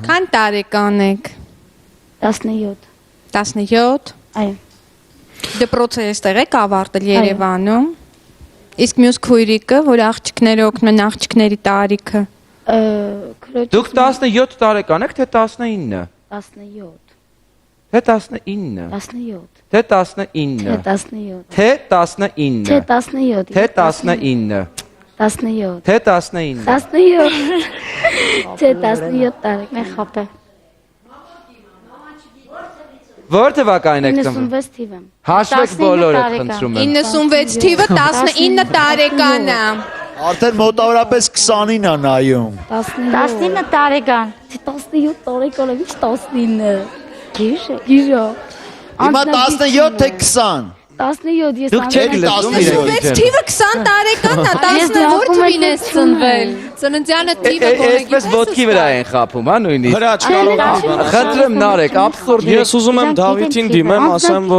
Քան տարեկան եք։ 17 17։ Այո Դպրոցը այստեղ եք ավարտել Երևանում։ Իսկ մյուս քույրիկը, որ աղջիկները օգնեն աղջիկների տարիքը։ Դուք 17 տարեկան եք, թե 19։ 17 Թե 19։ 17 Թե 19։ Թե 19։ Թե 17 Թե 19։ 17 Թե 19։ 17 Թե 17 տարեկան Մեր խապը։ Որ թվականին եք ծնվել։ 96 թիվ եմ Հաշվեք բոլորը, խնդրում եմ։ 96 թիվը 19 տարեկան է։ Արդեն մոտավորապես 20-ին է նայում։ 19 տարեկան։ 17 տարեկան է, ինչ 19 Գիրը Հիմա 17 թե 20։ 17 ես Դուք չեք լսում 96 թիվը 20 տարեկան է, 10-ը որ թվին ես ծնվել։ Ծննդյանը թիվը Այսպես ոտքի վրա են խափում, հա նույնիսկ։ Հրաչ կարող։ Խնդրեմ Նարեկ, աբսուրդ։ Ես ուզում եմ Դավիթին դիմեմ, ասեմ, որ